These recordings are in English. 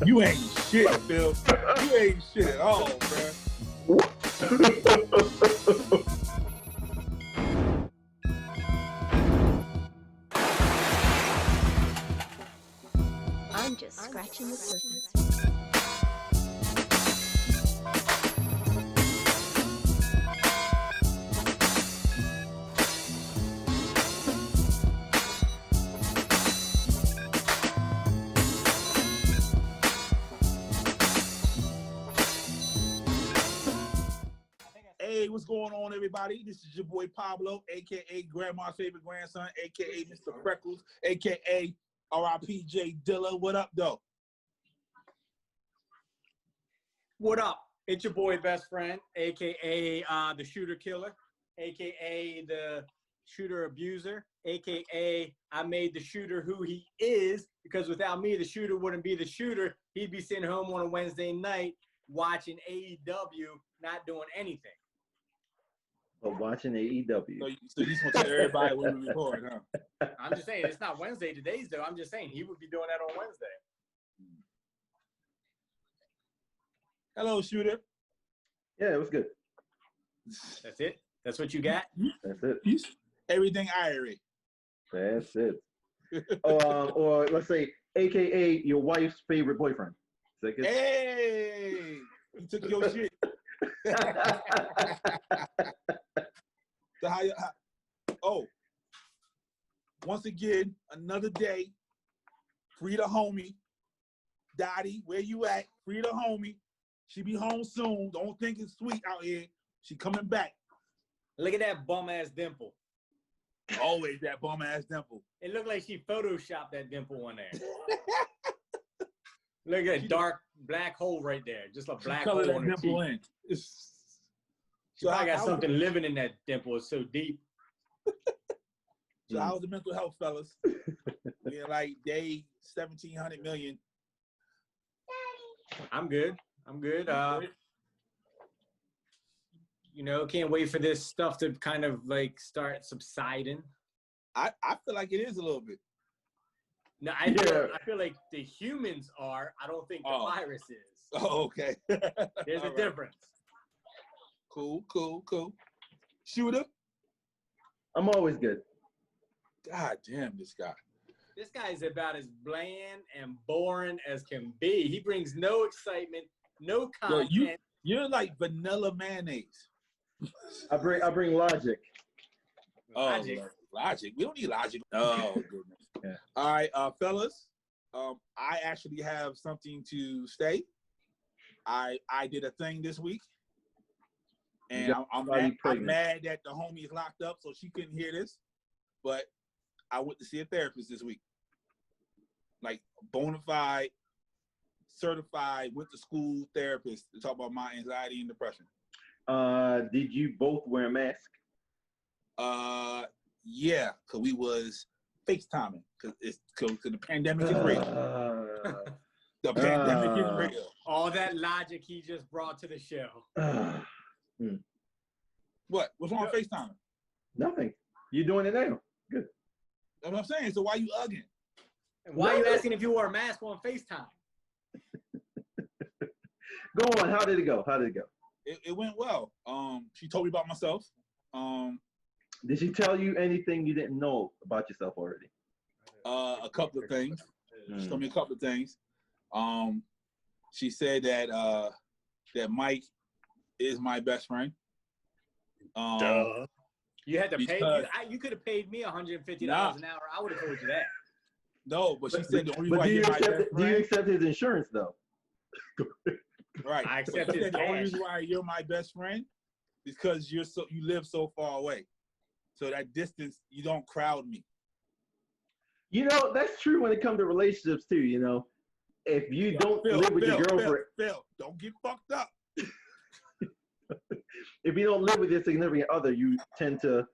You ain't shit, Phil. You ain't shit at all, man. I'm just scratching the surface. Hey, what's going on, everybody? This is your boy Pablo, a.k.a. Grandma's favorite grandson, a.k.a. Mr. Freckles, a.k.a. R.I.P. J Dilla. What up, though? What up? It's your boy best friend, a.k.a. The shooter killer, a.k.a. the shooter abuser, a.k.a. I made the shooter who he is, because without me, the shooter wouldn't be the shooter. He'd be sitting home on a Wednesday night watching AEW, not doing anything. But watching AEW. So you just want to tell everybody when we record, huh? I'm just saying, it's not Wednesday today's though. I'm just saying he would be doing that on Wednesday. Hello, shooter. Yeah, it was good. That's it? That's what you got? That's it. Everything Irie. That's it. Or let's say, AKA your wife's favorite boyfriend. Hey, you took your shit. So once again, another day. Free the homie. Dottie, where you at? Free the homie. She be home soon. Don't think it's sweet out here. She coming back. Look at that bum-ass dimple. Always that bum-ass dimple. It looked like she photoshopped that dimple on there. Look at that dark black hole right there. Just a black hole on her cheek. She probably got something living in that dimple. It's so deep. So how's the mental health, fellas? We're like day 1,700 million. I'm good. Can't wait for this stuff to kind of like start subsiding. I feel like it is a little bit. No, I feel like the humans are. I don't think the virus is. Oh, okay. There's a difference. Cool. Shooter? I'm always good. God damn, this guy. This guy is about as bland and boring as can be. He brings no excitement, no content. Yo, you're like vanilla mayonnaise. I bring logic. Logic. We don't need logic. Oh, goodness. Yeah. All right, fellas. I actually have something to say. I did a thing this week. And I'm mad that the homie is locked up, so she couldn't hear this. But I went to see a therapist this week. Like, bona fide, certified, went to school therapist to talk about my anxiety and depression. Did you both wear a mask? Yeah, because we was FaceTiming, because the pandemic is real. The pandemic is real. All that logic he just brought to the show. What? What's wrong with FaceTiming? Nothing. You're doing it now. Good. That's what I'm saying. So why you ugging? And why are you asking if you wore a mask on FaceTime? Go on. How did it go? It went well. She told me about myself. Did she tell you anything you didn't know about yourself already? A couple of things. She told me a couple of things. She said that Mike is my best friend. Duh. You had to pay. You could have paid me $150 an hour. I would have told you that. No, but she said the only way you're my best friend. Do you accept his insurance though? Right. I accept his the only reason why you're my best friend is because you live so far away. So that distance, you don't crowd me. You know, that's true when it comes to relationships too, you know. If you don't live with your girlfriend. Phil, don't get fucked up. If you don't live with your significant other, you tend to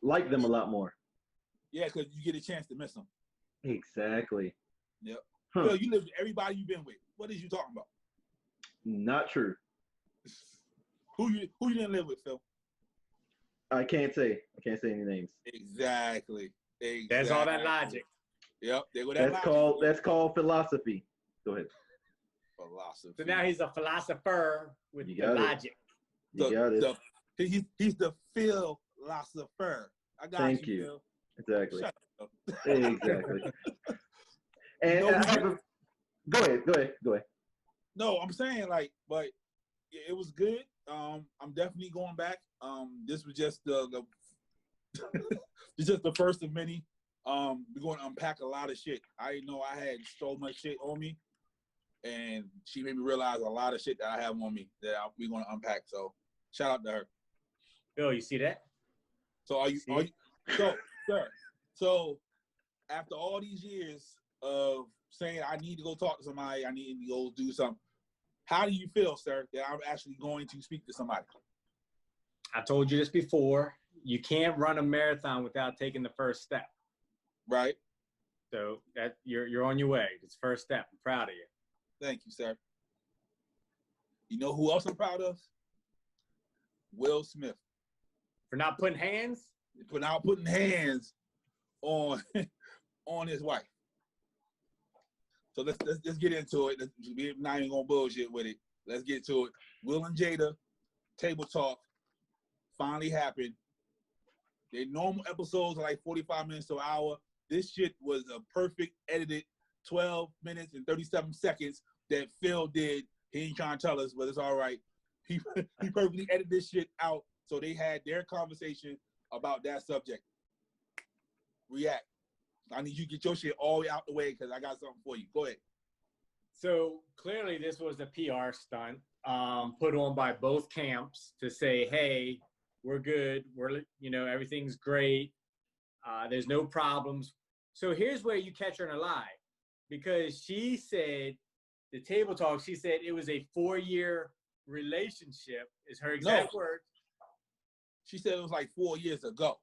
like them a lot more. Yeah, because you get a chance to miss them. Exactly. Yep. Phil, you live with everybody you've been with. What is you talking about? Not true. Who you didn't live with, Phil? I can't say any names. Exactly. There's all that logic. Yep, there go that That's called philosophy. Go ahead. Philosophy. So now he's a philosopher with the logic. You got it. He's the philosopher. I got Thank you. you. Phil. Exactly. Shut up. Exactly. And go ahead. No, I'm saying but it was good. I'm definitely going back. This was just the it's just the first of many. We're going to unpack a lot of shit. I know I had so much shit on me, and she made me realize a lot of shit that I have on me that we're going to unpack. So shout out to her. Bill, you see that? So so after all these years of saying I need to go talk to somebody, I need to go do something, how do you feel, sir, that I'm actually going to speak to somebody? I told you this before. You can't run a marathon without taking the first step. Right. So that you're on your way. It's first step. I'm proud of you. Thank you, sir. You know who else I'm proud of? Will Smith. For not putting hands? For not putting hands on his wife. So let's get into it. We're not even gonna bullshit with it. Let's get to it. Will and Jada table talk finally happened. Their normal episodes are like 45 minutes to an hour. This shit was a perfect edited 12 minutes and 37 seconds that Phil did. He ain't trying to tell us, but it's all right. He perfectly edited this shit out so they had their conversation about that subject. React. I need you to get your shit all the way out the way because I got something for you. Go ahead. So clearly this was a PR stunt put on by both camps to say, hey, we're good. Everything's great. There's no problems. So here's where you catch her in a lie, because she said, the table talk, she said it was a 4-year relationship, is her exact words. She said it was like 4 years ago.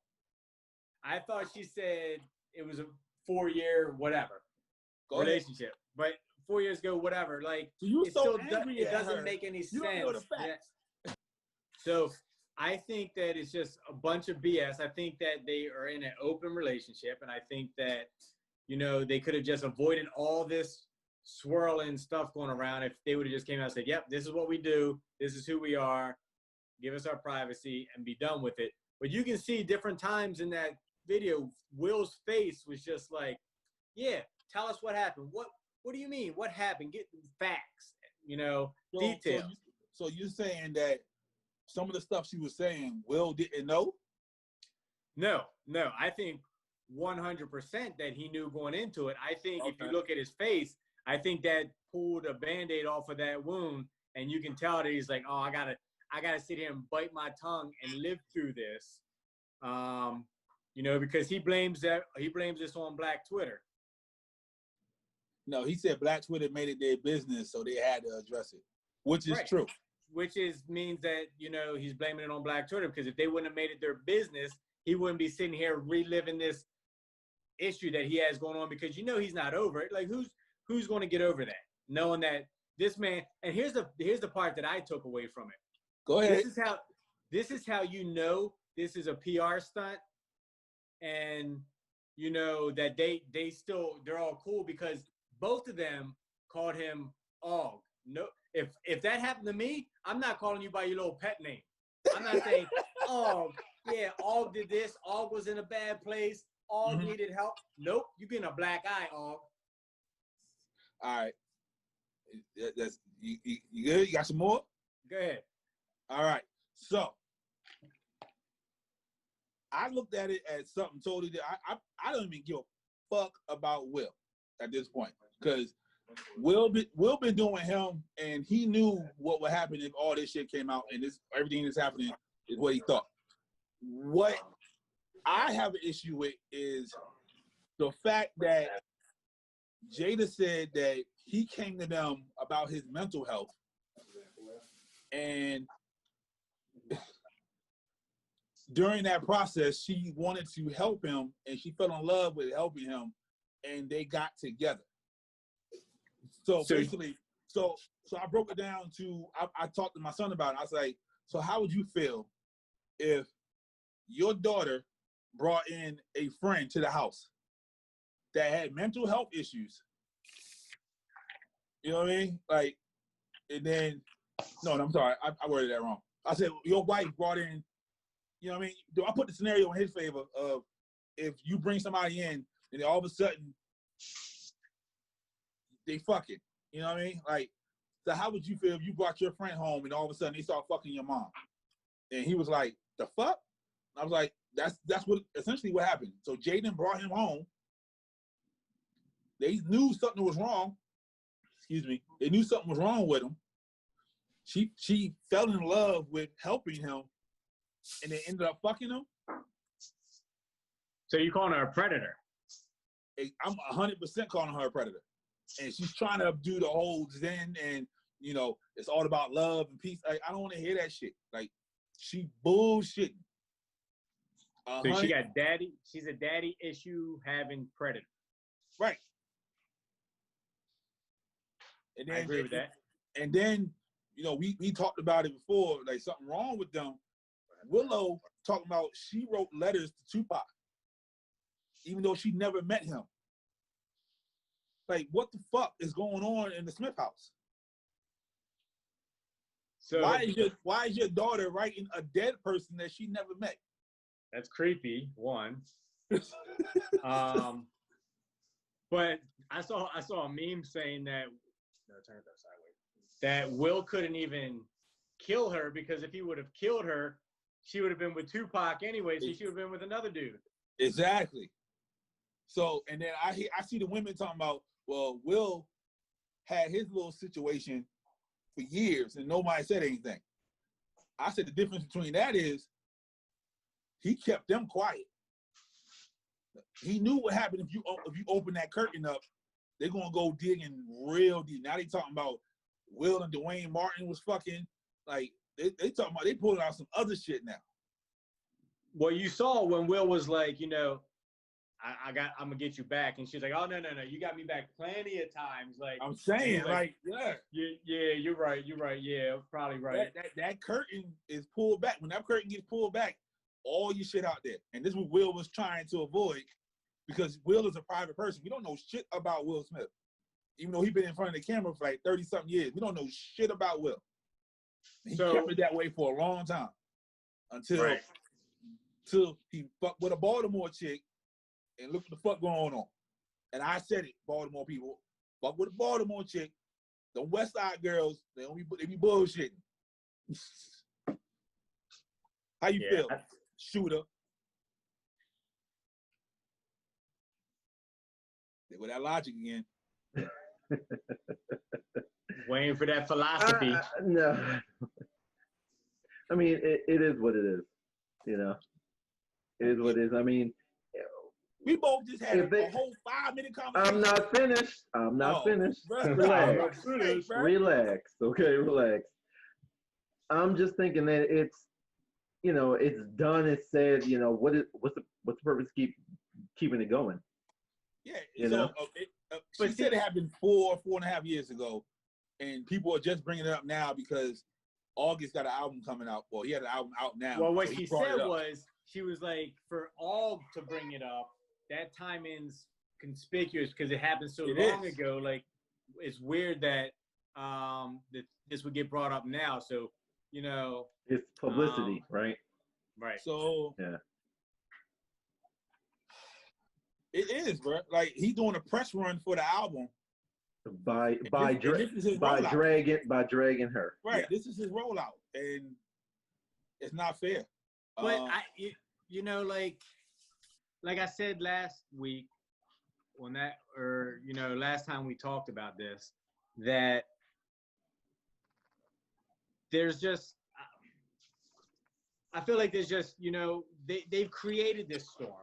I thought she said it was a 4-year whatever relationship, but 4 years ago, whatever. Like, so it doesn't make any sense. Don't know the facts. Yeah. So I think that it's just a bunch of BS. I think that they are in an open relationship, and I think that, they could have just avoided all this swirling stuff going around if they would have just came out and said, yep, this is what we do. This is who we are. Give us our privacy and be done with it. But you can see different times in that video, Will's face was just like, yeah, tell us what happened. What do you mean? What happened? Get facts, details. So you're saying that some of the stuff she was saying, Will didn't know? No. I think 100% that he knew going into it. I think if you look at his face, I think that pulled a Band-Aid off of that wound, and you can tell that he's like, oh, I gotta sit here and bite my tongue and live through this. Because he blames this on Black Twitter. No, he said Black Twitter made it their business, so they had to address it, which is true. Which means that, he's blaming it on Black Twitter, because if they wouldn't have made it their business, he wouldn't be sitting here reliving this issue that he has going on, because he's not over it. Like, who's going to get over that? Knowing that this man, and here's the part that I took away from it. Go ahead. This is how this is a PR stunt, and that they're all cool, because both of them called him Og. No, if that happened to me, I'm not calling you by your little pet name. I'm not saying, oh yeah, Og did this, Og was in a bad place, Og needed help. Nope, you getting a black eye, Og. All right. That's you good? You got some more? Go ahead. All right. So I looked at it as something totally different. I don't even give a fuck about Will at this point, because Will been doing him, and he knew what would happen if all this shit came out, and everything that's happening is what he thought. What I have an issue with is the fact that Jada said that he came to them about his mental health, and during that process, she wanted to help him, and she fell in love with helping him, and they got together. So basically, so I broke it down to, I talked to my son about it. I was like, so how would you feel if your daughter brought in a friend to the house that had mental health issues. You know what I mean? Like, and then, no, I'm sorry, I worded that wrong. I said your wife brought in, you know what I mean? Do I put the scenario in his favor of if you bring somebody in and all of a sudden they fucking, you know what I mean? Like, so how would you feel if you brought your friend home and all of a sudden they start fucking your mom? And he was like, the fuck? I was like, that's what essentially what happened. So Jaden brought him home. They knew something was wrong. Excuse me. They knew something was wrong with him. She fell in love with helping him, and they ended up fucking him. So you calling her a predator? I'm 100% calling her a predator, and she's trying to do the whole Zen and you know it's all about love and peace. Like, I don't want to hear that shit. Like, she bullshitting. So she got daddy. She's a daddy issue having predator. Right. And then, I agree with that. And then, you know, we talked about it before, like something wrong with them. Willow talking about she wrote letters to Tupac, even though she never met him. Like, what the fuck is going on in the Smith house? So why is your daughter writing a dead person that she never met? That's creepy, one. But I saw a meme saying that turn it sideways. That Will couldn't even kill her because if he would have killed her, she would have been with Tupac anyway, so she would have been with another dude. Exactly. So, and then I see the women talking about, well, Will had his little situation for years and nobody said anything. I said the difference between that is he kept them quiet. He knew what happened if you open that curtain up. They're gonna go digging real deep. Now they talking about Will and Dwayne Martin was fucking, like they talking about, they pulling out some other shit now. Well, you saw when Will was like, you know, I'm gonna get you back, and she's like, oh no, you got me back plenty of times. Like I'm saying, like yeah, you're right, yeah, probably right. That curtain is pulled back. When that curtain gets pulled back, all your shit out there, and this is what Will was trying to avoid. Because Will is a private person. We don't know shit about Will Smith. Even though he's been in front of the camera for like 30-something years. We don't know shit about Will. He kept it that way for a long time. Until he fucked with a Baltimore chick and look what the fuck going on. And I said it, Baltimore people. Fuck with a Baltimore chick. The West Side girls, they be bullshitting. How you feel? Shooter. With that logic again. Waiting for that philosophy. No. I mean, it is what it is. You know, it is what it is. I mean, we both just had a whole 5-minute conversation. I'm not finished. Relax. Relax. Okay, relax. I'm just thinking that it's, you know, it's done. It's said. You know, what's the purpose? Keeping it going. Yeah, you know. She said it happened 4.5 years ago, and people are just bringing it up now because August got an album coming out. Well, he had an album out now. Well, what she said was, she was like, for all to bring it up, that timing's conspicuous because it happened so long ago. Like, it's weird that that this would get brought up now. So, you know, it's publicity, right? Right. So yeah. It is, bro. Like, he's doing a press run for the album by dragging her. Right. Yeah. This is his rollout, and it's not fair. But you know, like I said last week, last time we talked about this, that there's just, I feel like there's just, you know, they've created this storm.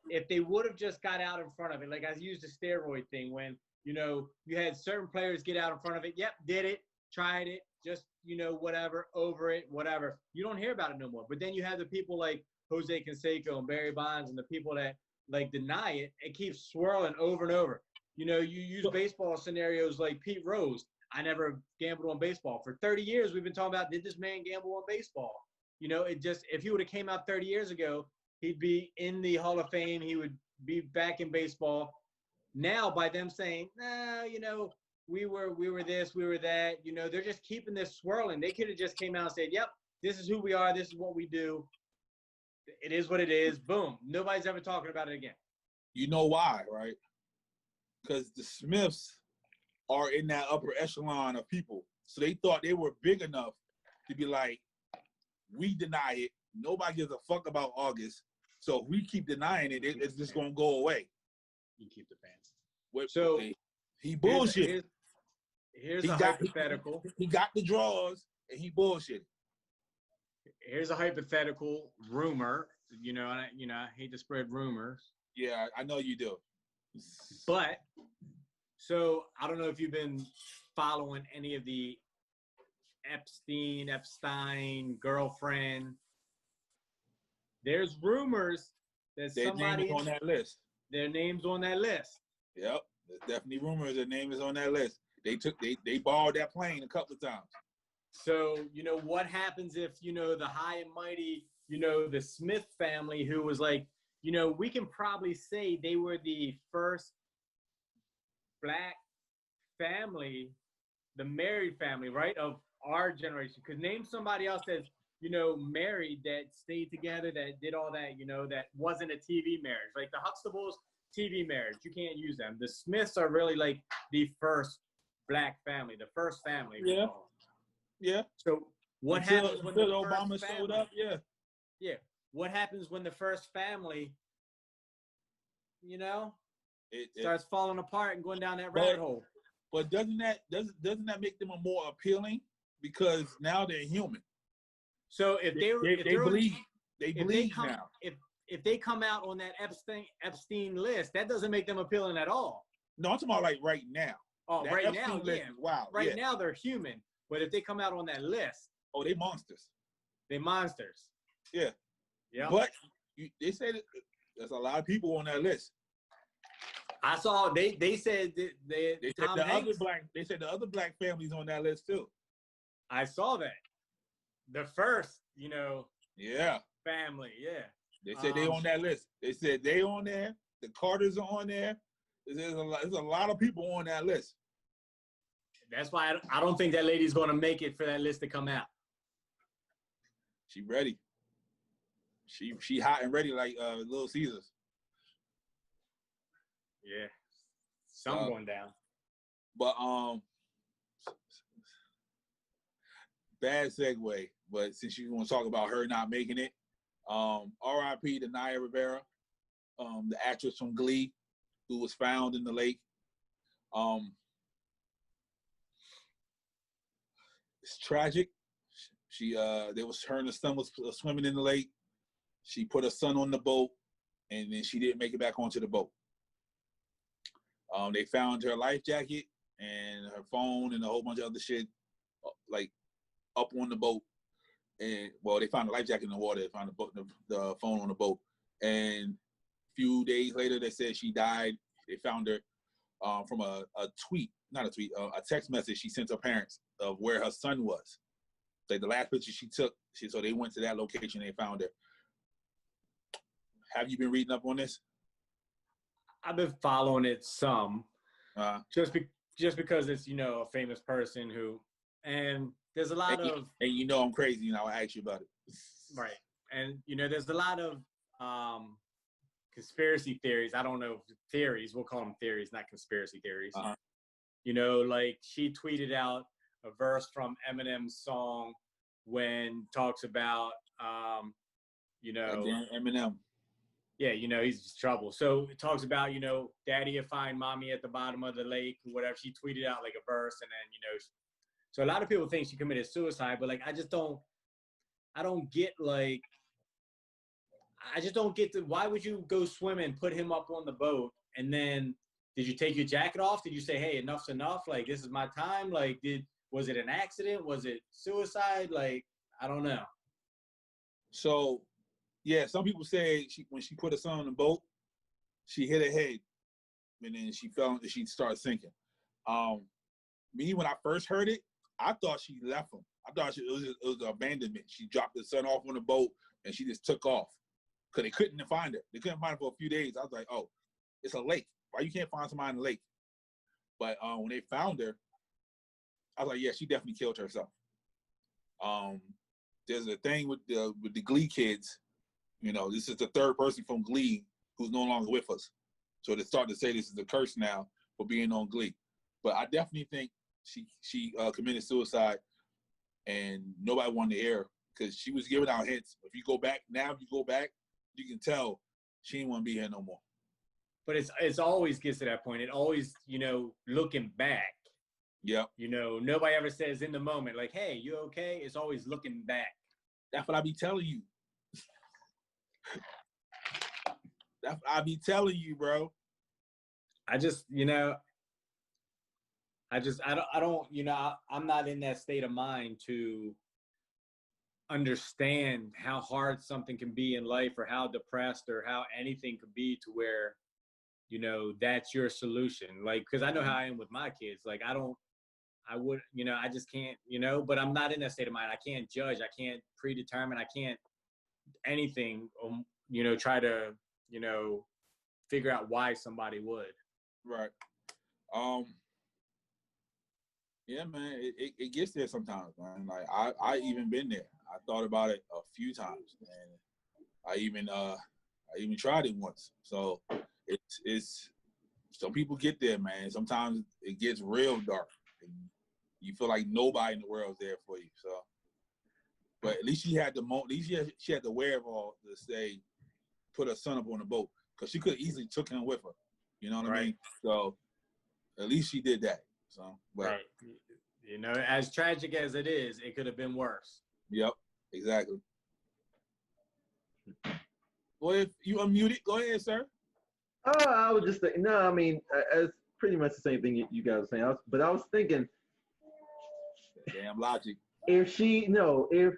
If they would have just got out in front of it, like I used the steroid thing when, you know, you had certain players get out in front of it. Yep, did it, tried it, just, you know, whatever, over it, whatever. You don't hear about it no more. But then you have the people like Jose Canseco and Barry Bonds and the people that like deny it. It keeps swirling over and over. You know, you use baseball scenarios like Pete Rose. I never gambled on baseball. For 30 years, we've been talking about, did this man gamble on baseball? You know, it just, if he would have came out 30 years ago, he'd be in the Hall of Fame. He would be back in baseball. now by them saying, nah, we were this, we were that, they're just keeping this swirling. They could have just came out and said, yep, this is who we are, this is what we do. It is what it is. Boom. Nobody's ever talking about it again. You know why, right? Because the Smiths are in that upper echelon of people. So they thought they were big enough to be like, we deny it. Nobody gives a fuck about August. So if we keep denying it, it's just going to go away. You keep the fans. So he bullshit. Here's a hypothetical. He got the draws and he bullshit. Here's a hypothetical rumor. I hate to spread rumors. Yeah, I know you do. But so I don't know if you've been following any of the Epstein girlfriend. There's rumors that their name is on that list. Their name's on that list. Yep, there's definitely rumors their name is on that list. They borrowed that plane a couple of times. So what happens if the high and mighty the Smith family, who was like, we can probably say they were the first black family, the married family, right, of our generation. Because name somebody else that's married, that stayed together, that did all that, that wasn't a TV marriage. Like the Huxtables, TV marriage, you can't use them. The Smiths are really like the first black family, the first family. Yeah. Yeah. So what happens when Obama showed up? Yeah. Yeah. What happens when the first family, starts falling apart and going down that rabbit hole? But doesn't that make them a more appealing, because now they're human? So if they bleed now. If they come out on that Epstein list, that doesn't make them appealing at all. No, I'm talking about like right now. Oh, that right Epstein now, list yeah. is wild. Right now they're human, but if they come out on that list, they monsters. They monsters. Yeah. Yeah. But they say that there's a lot of people on that list. I saw they said that they said the other black families on that list too. I saw that. The first, yeah, family, yeah. They said they on that list. They said they on there. The Carters are on there. There's a lot of people on that list. That's why I don't think that lady's going to make it for that list to come out. She ready. She hot and ready like Little Caesars. Yeah, something going down. But bad segue. But since you want to talk about her not making it, R.I.P. to Naya Rivera, the actress from Glee, who was found in the lake. It's tragic. Her and her son was swimming in the lake. She put her son on the boat, and then she didn't make it back onto the boat. They found her life jacket and her phone and a whole bunch of other shit, like up on the boat. And they found the life jacket in the water. They found the phone on the boat. And a few days later, they said she died. They found her from a text message she sent her parents of where her son was. Like the last picture she took, so they went to that location and they found her. Have you been reading up on this? I've been following it some, just because it's a famous person who, and there's a lot of, and I'm crazy, I'll ask you about it. Right, and there's a lot of conspiracy theories. I don't know, theories. We'll call them theories, not conspiracy theories. Like she tweeted out a verse from Eminem's song when talks about Eminem. Yeah, he's in trouble. So it talks about, daddy will find mommy at the bottom of the lake, or whatever. She tweeted out like a verse, and then, so a lot of people think she committed suicide, but like, I just don't get why would you go swimming, put him up on the boat, and then did you take your jacket off? Did you say, hey, enough's enough? Like, this is my time? Like, was it an accident? Was it suicide? Like, I don't know. So, yeah, some people say when she put her son on the boat, she hit her head, and then she fell and she started sinking. Me, when I first heard it, I thought she left him. I thought it was abandonment. She dropped the son off on the boat and she just took off because they couldn't find her. They couldn't find her for a few days. I was like, oh, it's a lake. Why you can't find somebody in the lake? But when they found her, I was like, yeah, she definitely killed herself. There's a thing with the Glee kids. You know, this is the third person from Glee who's no longer with us. So they start to say this is a curse now for being on Glee. But I definitely think she committed suicide, and nobody wanted to air because she was giving out hints. If you go back, you can tell she didn't want to be here no more. But it's always gets to that point. It always, you know, looking back. Yep. You know, nobody ever says in the moment, like, hey, you okay? It's always looking back. That's what I be telling you. That's what I be telling you, bro. I just, you know, I don't, you know, I'm not in that state of mind to understand how hard something can be in life or how depressed or how anything could be to where, you know, that's your solution. Like, because I know how I am with my kids. Like, you know, I just can't, you know, but I'm not in that state of mind. I can't judge. I can't predetermine. I can't anything, you know, try to, you know, figure out why somebody would. Right. Yeah, man, it gets there sometimes, man. Like I even been there. I thought about it a few times, and I even tried it once. So it's some people get there, man. Sometimes it gets real dark, and you feel like nobody in the world is there for you. So, but at least she had she had the wherewithal to say, put her son up on the boat, because she could have easily took him with her. You know what I mean? So at least she did that. So, but, right. You know, as tragic as it is, it could have been worse. Yep, exactly. Well, if you unmuted, go ahead, sir. I was just thinking, no, I mean, it's pretty much the same thing you guys are saying. I was thinking, damn logic. If she wanted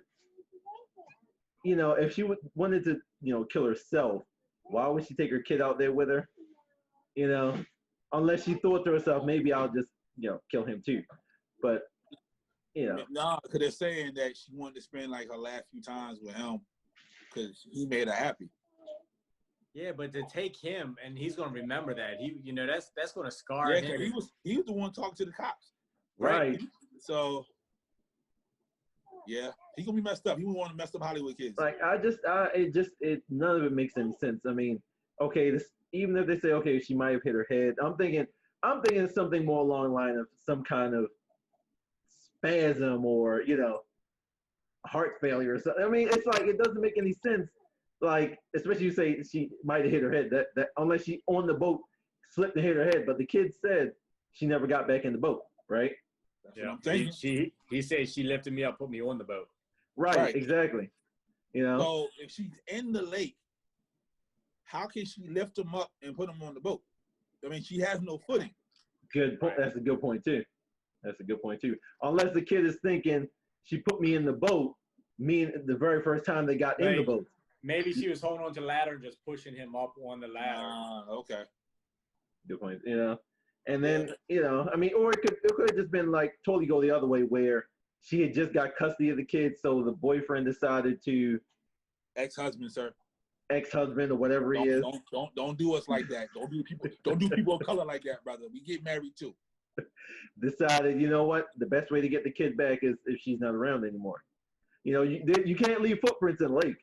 to, you know, kill herself, why would she take her kid out there with her? You know, unless she thought to herself, maybe I'll just, you know, kill him too. But, you know. No, because they're saying that she wanted to spend like her last few times with him because he made her happy. Yeah, but to take him, and he's gonna remember that. You know, that's gonna scar him. Yeah, he was the one talking to the cops. Right. So yeah, he's gonna be messed up. He would want to mess up Hollywood kids. Like none of it makes any sense. I mean, okay, even if they say, okay, she might have hit her head, I'm thinking something more along the line of some kind of spasm or, you know, heart failure or something. I mean, it's like, it doesn't make any sense. Like, especially you say she might have hit her head, that unless she on the boat slipped and hit her head, but the kid said she never got back in the boat, right? Yeah, he said she lifted me up, put me on the boat. Right, exactly. You know. So if she's in the lake, how can she lift him up and put him on the boat? I mean, she has no footing. Good point. That's a good point too. Unless the kid is thinking she put me in the boat, the very first time they got in the boat. Maybe she was holding on to the ladder and just pushing him up on the ladder. Okay. Good point. You know, and then, you know, I mean, or it could have just been like totally go the other way, where she had just got custody of the kids, so the boyfriend decided to ex-husband or whatever he is. Don't do us like that. Don't do people of color like that, brother. We get married too. Decided, you know what? The best way to get the kid back is if she's not around anymore. You know, you can't leave footprints in a lake.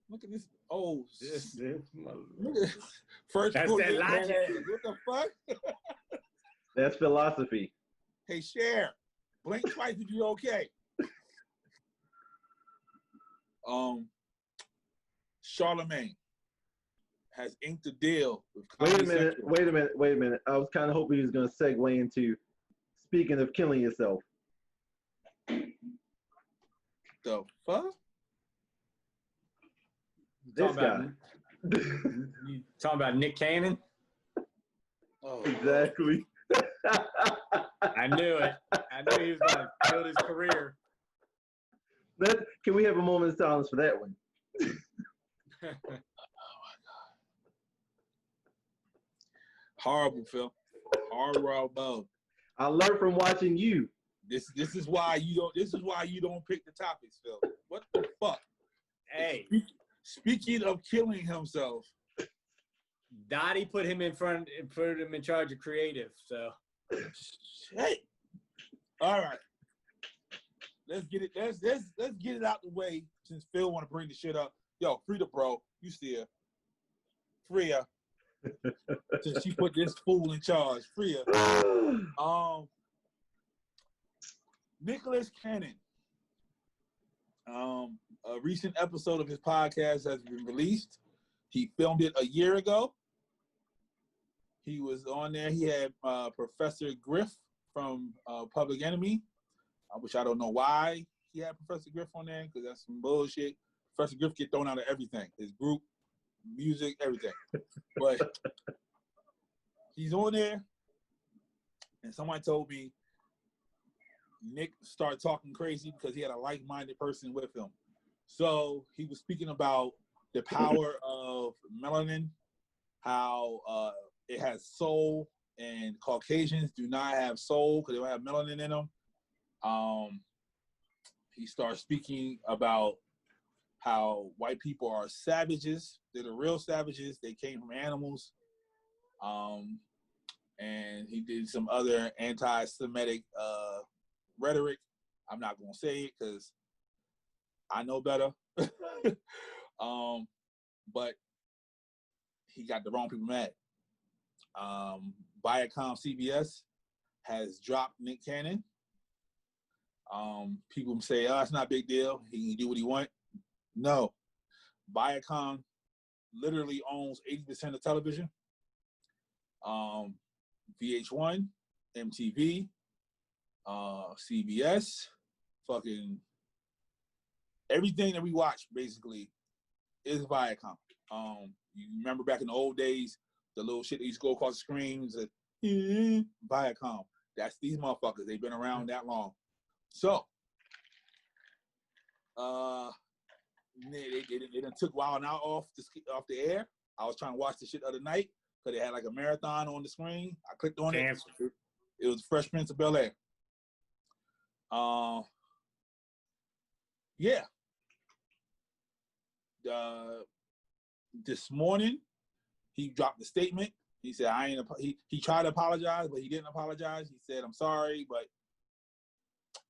Look at this. Oh, this. Look at first. That's that logic. What the fuck? That's philosophy. Hey, Cher, blink twice if you're okay. Charlemagne has inked a deal with Comedy Central. Wait a minute. I was kind of hoping he was going to segue into, speaking of killing yourself. The fuck? This guy. You talking about Nick Cannon? Oh, exactly. I knew it. I knew he was going to build his career. Can we have a moment of silence for that one? Oh my God. Horrible, Phil. Horrible. I learned from watching you. This is why you don't pick the topics, Phil. What the fuck? Hey. Speaking of killing himself, Dottie put him in charge of creative. So, hey, all right, let's get it. Let's get it out the way since Phil want to bring the shit up. Yo, Frida, bro, you still Freya. Since she put this fool in charge, Freya. Nicholas Cannon. A recent episode of his podcast has been released. He filmed it a year ago. He was on there. He had Professor Griff from Public Enemy, which I don't know why he had Professor Griff on there, because that's some bullshit. Professor Griff get thrown out of everything. His group, music, everything. But he's on there, and someone told me Nick started talking crazy because he had a like-minded person with him. So he was speaking about the power of melanin, how it has soul, and Caucasians do not have soul because they don't have melanin in them. He started speaking about how white people are savages. They're the real savages. They came from animals. And he did some other anti-Semitic rhetoric. I'm not going to say it because I know better. But he got the wrong people mad. Viacom CBS has dropped Nick Cannon. People say, oh, it's not a big deal. He can do what he wants. No. Viacom literally owns 80% of television. VH1, MTV, CBS, fucking everything that we watch basically is Viacom. You remember back in the old days, the little shit that used to go across the screens, Viacom. That's these motherfuckers. They've been around that long. So, they done took Wild 'N Out off the air. I was trying to watch the shit the other night because they had like a marathon on the screen. I clicked on it. It was Fresh Prince of Bel-Air. Yeah. This morning, he dropped a statement. He said, he tried to apologize, but he didn't apologize. He said, I'm sorry, but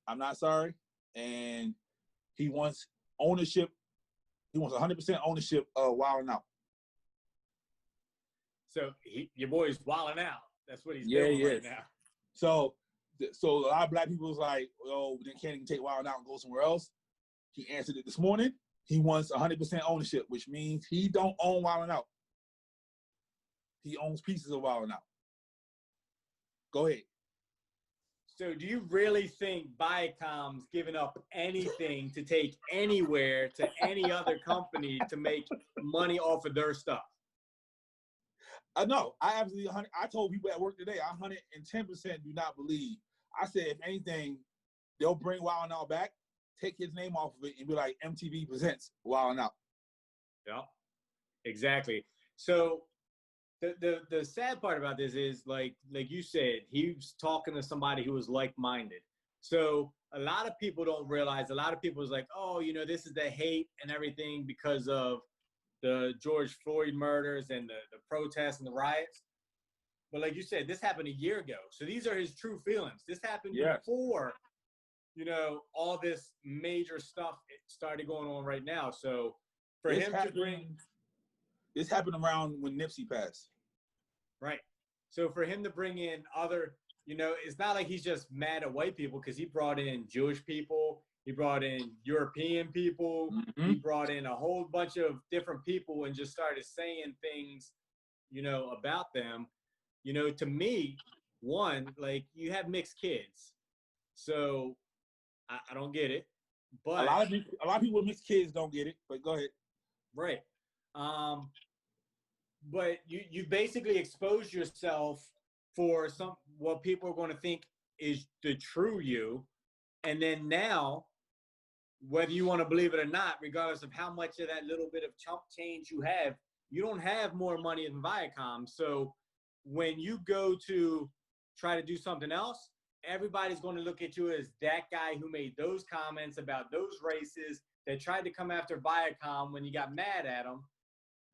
I'm not sorry. And he wants ownership. He wants 100% ownership of Wild 'N Out. So your boy's wilding out. That's what he's doing right now. So a lot of black people was like, oh, then can't even take Wild 'N Out and go somewhere else. He answered it this morning. He wants 100% ownership, which means he don't own Wild 'N Out. He owns pieces of Wild 'N Out. Go ahead. So do you really think Viacom's giving up anything to take anywhere to any other company to make money off of their stuff? No, I absolutely. I told people at work today, 110% do not believe. I said, if anything, they'll bring Wild 'N Out back, take his name off of it, and be like, MTV presents Wild 'N Out. Yeah, exactly. So the sad part about this is, like you said, he was talking to somebody who was like-minded. So a lot of people don't realize. A lot of people is like, oh, this is the hate and everything because of the George Floyd murders and the protests and the riots. But like you said, this happened a year ago. So these are his true feelings. This happened before, all this major stuff started going on right now. So for him to bring... This happened around when Nipsey passed. Right. So for him to bring in other, it's not like he's just mad at white people, because he brought in Jewish people. He brought in European people. Mm-hmm. He brought in a whole bunch of different people and just started saying things, about them. To me, one, like, you have mixed kids. So I don't get it. But a lot of people with mixed kids don't get it, but go ahead. Right. But you basically expose yourself for what people are going to think is the true you. And then now, whether you want to believe it or not, regardless of how much of that little bit of chump change you don't have more money than Viacom. So when you go to try to do something else, everybody's going to look at you as that guy who made those comments about those races that tried to come after Viacom when you got mad at them.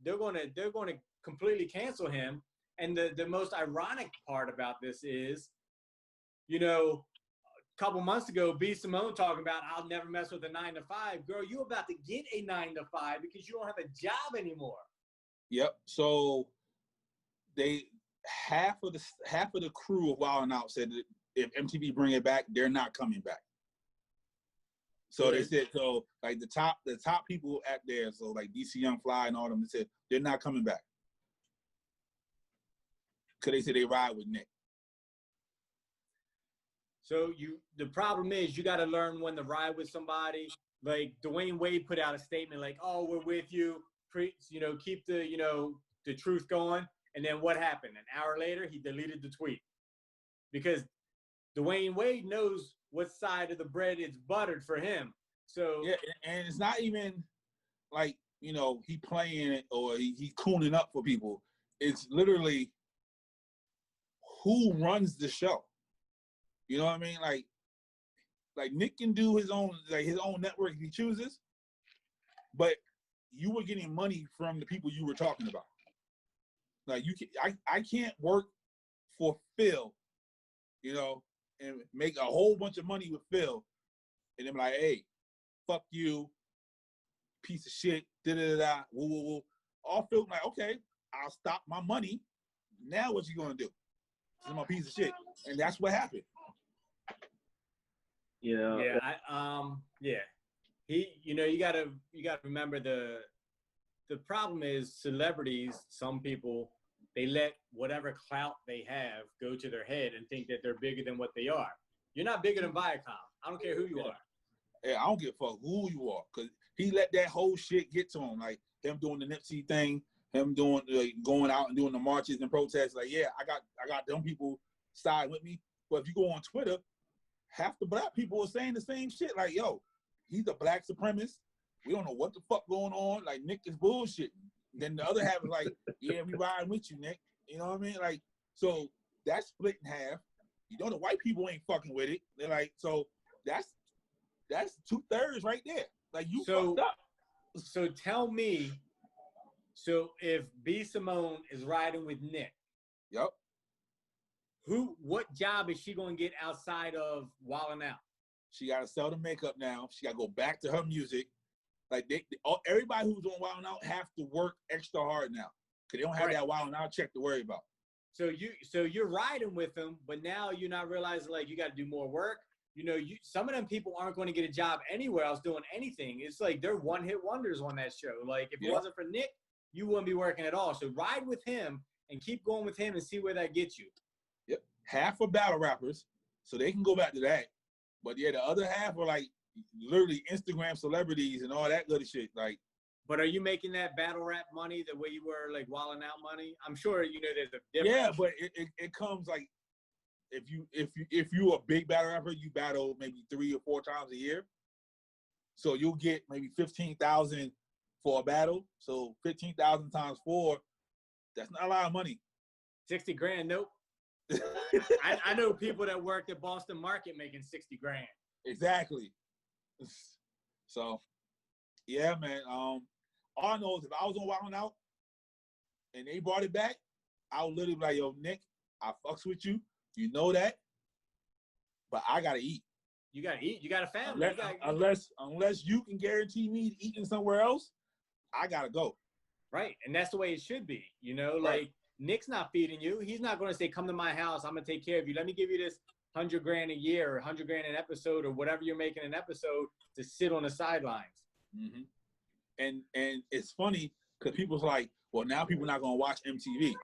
they're gonna completely cancel him. And the most ironic part about this is, a couple months ago, B. Simone talking about I'll never mess with a 9-to-5. Girl, you about to get a 9-to-5 because you don't have a job anymore. Yep. So half of the crew of Wild 'N Out said that if MTV bring it back, they're not coming back. So they said, like the top people at there, so like DC Young Fly and all them, they said they're not coming back. Cause they said they ride with Nick. So the problem is you got to learn when to ride with somebody. Like Dwayne Wade put out a statement like, "Oh, we're with you. Keep the truth going." And then what happened? An hour later, he deleted the tweet because Dwayne Wade knows what side of the bread is buttered for him. So yeah, and it's not even like he playing it or he cooning up for people. It's literally who runs the show. You know what I mean? Like Nick can do his own network if he chooses, but you were getting money from the people you were talking about. Like I can't work for Phil, and make a whole bunch of money with Phil, and then be like, hey, fuck you, piece of shit, da-da-da-da, woo. All Phil like, okay, I'll stop my money. Now what you gonna do? I'm a piece of shit. And that's what happened. Yeah. You gotta remember the problem is celebrities, some people, they let whatever clout they have go to their head and think that they're bigger than what they are. You're not bigger than Viacom. I don't care who you are. Yeah, I don't give a fuck who you are, because he let that whole shit get to him. Like him doing the Nipsey thing, him doing going out and doing the marches and protests. Like, yeah, I got them people side with me. But if you go on Twitter, half the black people are saying the same shit. Like, yo, he's a black supremacist. We don't know what the fuck going on. Like, Nick is bullshitting. Then the other half is like, yeah, we riding with you, Nick. You know what I mean? Like, so that's split in half. The white people ain't fucking with it. They're like, so that's 2/3 right there. Like, you fucked up. So tell me, so if B. Simone is riding with Nick, yep. What job is she going to get outside of Wild 'N Out? She got to sell the makeup now. She got to go back to her music. Like everybody who's on Wild 'N Out have to work extra hard now because they don't have that Wild 'N Out check to worry about. So you're riding with them, but now you're not realizing like you got to do more work. Some of them people aren't going to get a job anywhere else doing anything. It's like they're one-hit wonders on that show. Like if it wasn't for Nick, you wouldn't be working at all. So ride with him and keep going with him and see where that gets you. Yep. Half are battle rappers, so they can go back to that. But yeah, the other half are like literally Instagram celebrities and all that little shit. Like, but are you making that battle rap money the way you were like Wild 'N Out money? I'm sure there's a difference. Yeah, but it comes like if you a big battle rapper, you battle maybe 3 or 4 times a year. So you'll get maybe 15,000 for a battle. So 15,000 times 4, that's not a lot of money. 60 grand, nope. I know people that worked at Boston Market making 60 grand. Exactly. So, yeah, man. All I know is if I was on Wild 'N Out and they brought it back, I would literally be like, yo, Nick, I fucks with you. You know that. But I gotta eat. You gotta eat. You got a family. Unless you can guarantee me eating somewhere else, I gotta go. Right. And that's the way it should be. Like Nick's not feeding you. He's not going to say, come to my house. I'm going to take care of you. Let me give you this 100 grand a year or 100 grand an episode or whatever you're making an episode to sit on the sidelines. Mm-hmm. And it's funny because people's like, well, now people not going to watch MTV.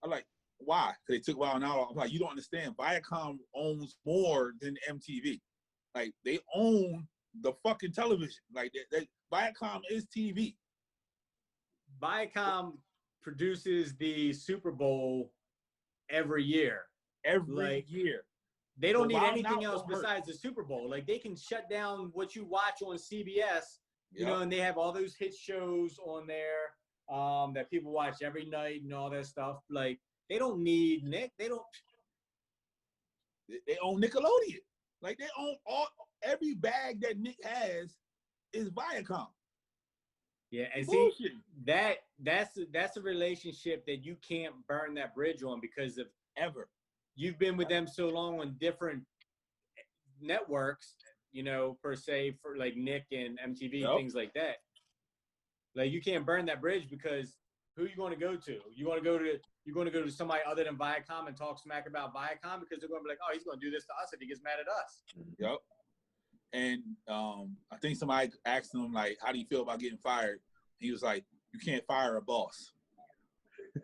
I'm like, why? Because they took Wild 'N Out. I'm like, you don't understand. Viacom owns more than MTV. Like, they own the fucking television. Like, Viacom is TV. Viacom produces the Super Bowl every year. Every year. They don't need anything else besides the Super Bowl. Like, they can shut down what you watch on CBS, and they have all those hit shows on there that people watch every night and all that stuff. Like, they don't need Nick. They own Nickelodeon. Like, they own every bag that Nick has is Viacom. Yeah, and see that's a relationship that you can't burn that bridge on because of ever. You've been with them so long on different networks, you know, per se, for like Nick and MTV, things like that. Like you can't burn that bridge because who are you going to go to? You're going to go to somebody other than Viacom and talk smack about Viacom because they're going to be like, oh, he's going to do this to us if he gets mad at us. Yep. And I think somebody asked him, like, how do you feel about getting fired? He was like, you can't fire a boss.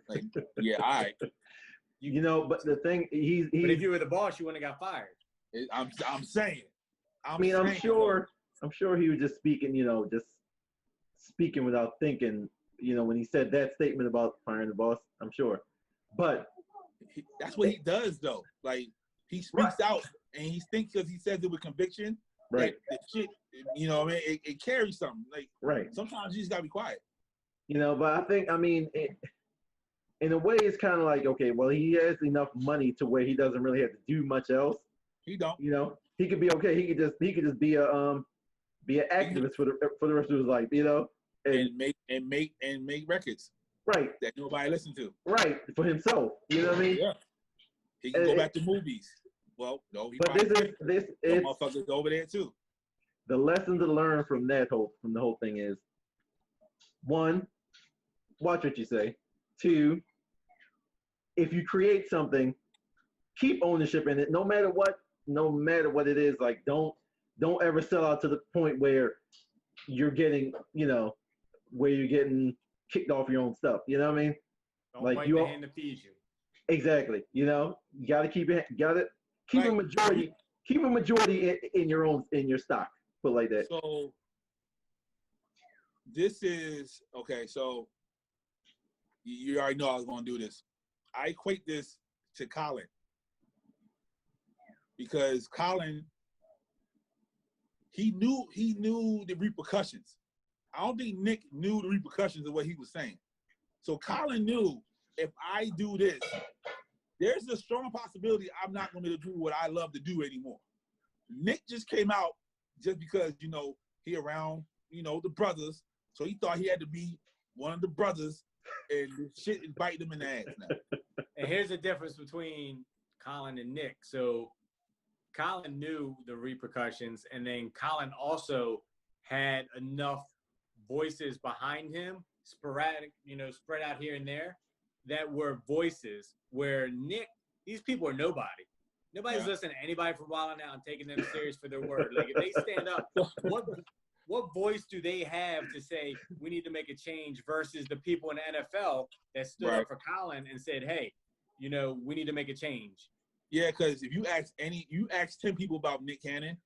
Like, yeah, all right. You know, but the thing, but if you were the boss, you wouldn't have got fired. I'm saying. I'm sure he was just speaking, you know, just speaking without thinking, you know, when he said that statement about firing the boss, I'm sure. But that's what he does, though. Like, he speaks out, and he thinks because he says it with conviction, right? That shit, you know, what I mean, it carries something. Like, right. Sometimes you just gotta be quiet. You know, but I think, I mean, in a way, it's kind of like, okay, well, he has enough money to where he doesn't really have to do much else. He don't. You know, he could be okay. He could just be an activist for the rest of his life. You know, and make records. Right. That nobody listens to. Right, for himself. You know what I mean? Yeah. He can go back to movies. Well, no, he but this is motherfuckers over there too. The lesson to learn from the whole thing is, 1, watch what you say. 2, if you create something, keep ownership in it, no matter what it is. Like, don't ever sell out to the point where you're getting, you know, where you're getting kicked off your own stuff. You know what I mean? Don't like the hand that feeds you. Exactly. You know, you got to keep a majority in your stock. Put like that. So this is okay. So you already know I was going to do this. I equate this to Colin because Colin, he knew the repercussions. I don't think Nick knew the repercussions of what he was saying. So Colin knew, if I do this, there's a strong possibility I'm not going to do what I love to do anymore. Nick just came out just because, you know, he around, you know, the brothers. So he thought he had to be one of the brothers, and shit is biting him in the ass now. And here's the difference between Colin and Nick. So Colin knew the repercussions, and then Colin also had enough voices behind him, sporadic, you know, spread out here and there, that were voices where Nick, these people are nobody. Nobody's listening to anybody for a while now and taking them serious for their word. Like, if they stand up, what voice do they have to say we need to make a change versus the people in the NFL that stood up for Colin and said, hey, you know, we need to make a change? Yeah, because if you ask 10 people about Nick Cannon,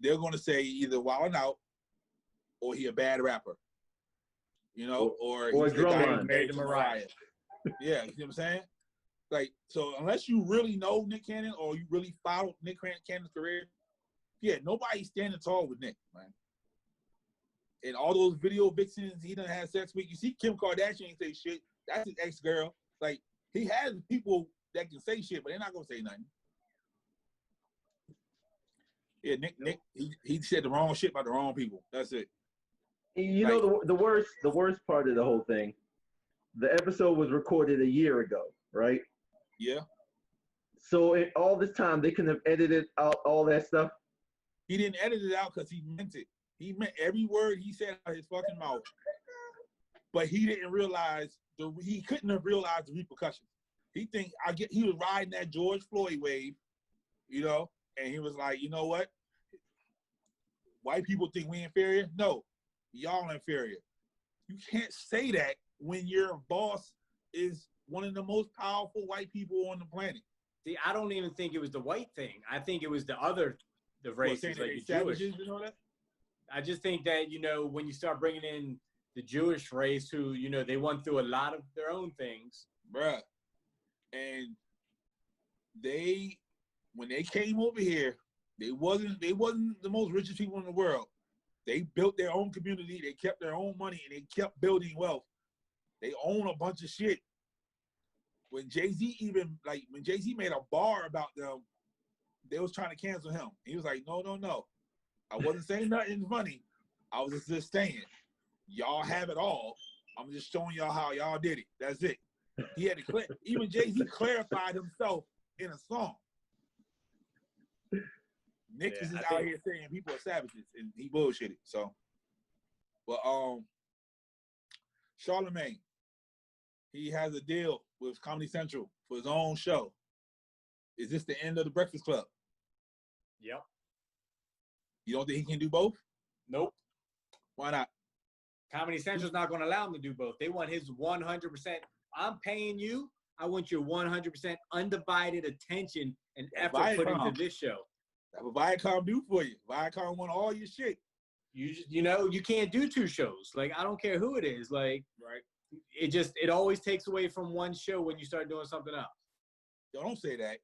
they're going to say either wilding out or he a bad rapper. You know, or he's the guy who married Mariah. Yeah, you know what I'm saying? Like, so unless you really know Nick Cannon or you really follow Nick Cannon's career, yeah, nobody's standing tall with Nick, man. And all those video vixens he done had sex with, you see Kim Kardashian say shit, that's his ex-girl. Like, he has people that can say shit, but they're not gonna say nothing. Yeah, Nick, he said the wrong shit about the wrong people. That's it. You know, the worst part of the whole thing, the episode was recorded a year ago, right? Yeah. So all this time, they couldn't have edited out all that stuff? He didn't edit it out because he meant it. He meant every word he said out of his fucking mouth. But he didn't realize, he couldn't have realized the repercussions. He was riding that George Floyd wave, you know, and he was like, you know what? White people think we inferior? No. Y'all inferior. You can't say that when your boss is one of the most powerful white people on the planet. See, I don't even think it was the white thing. I think it was the races, like the Jewish. And all that? I just think that, you know, when you start bringing in the Jewish race, who, you know, they went through a lot of their own things. Bruh. And when they came over here, they wasn't the most richest people in the world. They built their own community. They kept their own money, and they kept building wealth. They own a bunch of shit. When Jay-Z made a bar about them, they was trying to cancel him. He was like, no. I wasn't saying nothing funny. I was just saying. y'all have it all. I'm just showing y'all how y'all did it. That's it. He had to even Jay-Z clarified himself in a song. Nick is just out here saying people are savages, and he bullshitted. So, but Charlemagne, he has a deal with Comedy Central for his own show. Is this the end of the Breakfast Club? Yep. You don't think he can do both? Nope. Why not? Comedy Central's not going to allow him to do both. They want his 100%. I'm paying you. I want your 100% undivided attention and effort put into this show. That's what Viacom do for you. Viacom want all your shit. You can't do two shows. Like, I don't care who it is. Like, right. It always takes away from one show when you start doing something else. Yo, don't say that.